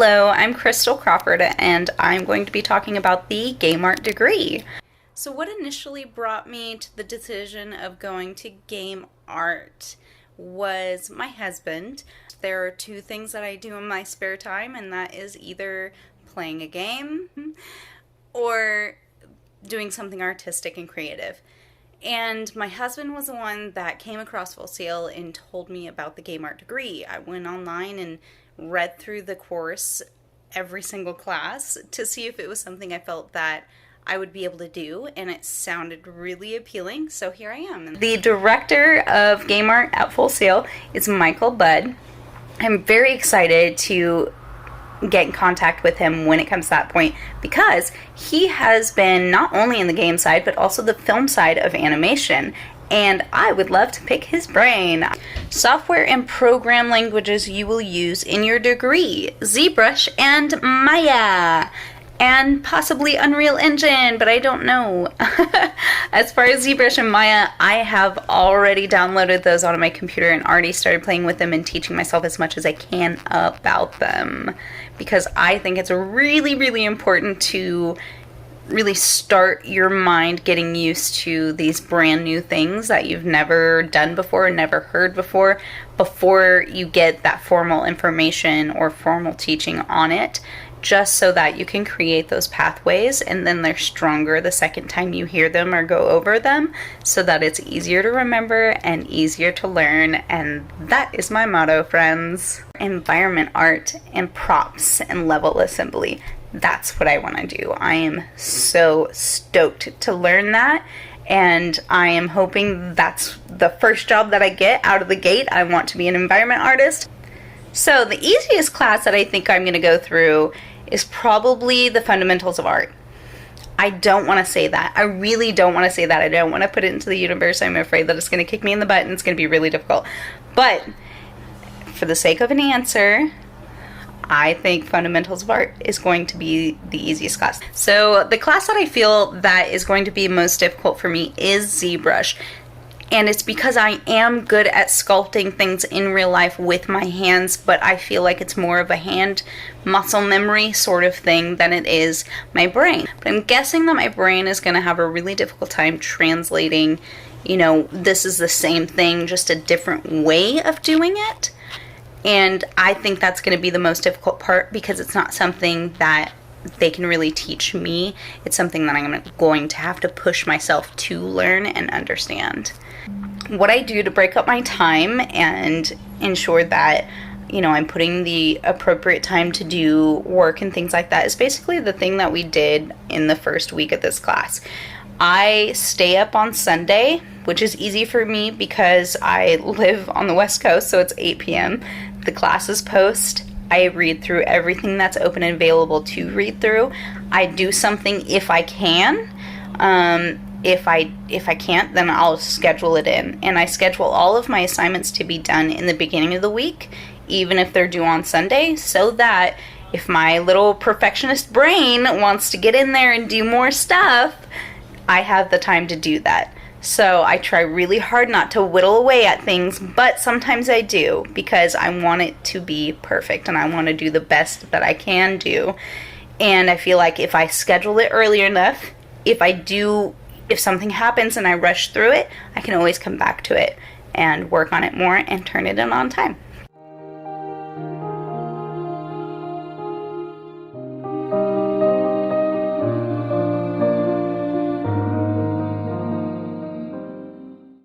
Hello, I'm Crystal Crawford, and I'm going to be talking about the Game Art degree. So what initially brought me to the decision of going to game art was my husband. There are two things that I do in my spare time, and that is either playing a game or doing something artistic and creative. And my husband was the one that came across Full Sail and told me about the game art degree. I went online and read through the course, every single class, to see if it was something I felt that I would be able to do, and it sounded really appealing, so here I am. The director of game art at Full Sail is Michael Budd. I'm very excited to get in contact with him when it comes to that point, because he has been not only in the game side but also the film side of animation, and I would love to pick his brain. Software and program languages you will use in your degree: ZBrush and Maya, and possibly Unreal Engine, but I don't know. As far as ZBrush and Maya, I have already downloaded those onto my computer and already started playing with them and teaching myself as much as I can about them, because I think it's really, really important to really start your mind getting used to these brand new things that you've never done before, never heard before you get that formal information or formal teaching on it, just so that you can create those pathways, and then they're stronger the second time you hear them or go over them, so that it's easier to remember and easier to learn. And that is my motto, friends. Environment art and props and level assembly. That's what I want to do. I am so stoked to learn that, and I am hoping that's the first job that I get out of the gate. I want to be an environment artist. So the easiest class that I think I'm going to go through is probably the fundamentals of art. I don't want to say that. I really don't want to say that. I don't want to put it into the universe. I'm afraid that it's going to kick me in the butt and it's going to be really difficult. But for the sake of an answer, I think fundamentals of art is going to be the easiest class. So the class that I feel that is going to be most difficult for me is ZBrush. And it's because I am good at sculpting things in real life with my hands, but I feel like it's more of a hand muscle memory sort of thing than it is my brain. But I'm guessing that my brain is going to have a really difficult time translating, this is the same thing, just a different way of doing it. And I think that's going to be the most difficult part, because it's not something that they can really teach me. It's something that I'm going to have to push myself to learn and understand. What I do to break up my time and ensure that, I'm putting the appropriate time to do work and things like that is basically the thing that we did in the first week of this class. I stay up on Sunday, which is easy for me because I live on the West Coast, so it's 8 p.m. The classes post. I read through everything that's open and available to read through. I do something if I can. If I can't, then I'll schedule it in. And I schedule all of my assignments to be done in the beginning of the week, even if they're due on Sunday, so that if my little perfectionist brain wants to get in there and do more stuff, I have the time to do that. So I try really hard not to whittle away at things, but sometimes I do, because I want it to be perfect and I want to do the best that I can do. And I feel like if I schedule it early enough, if something happens and I rush through it, I can always come back to it and work on it more and turn it in on time.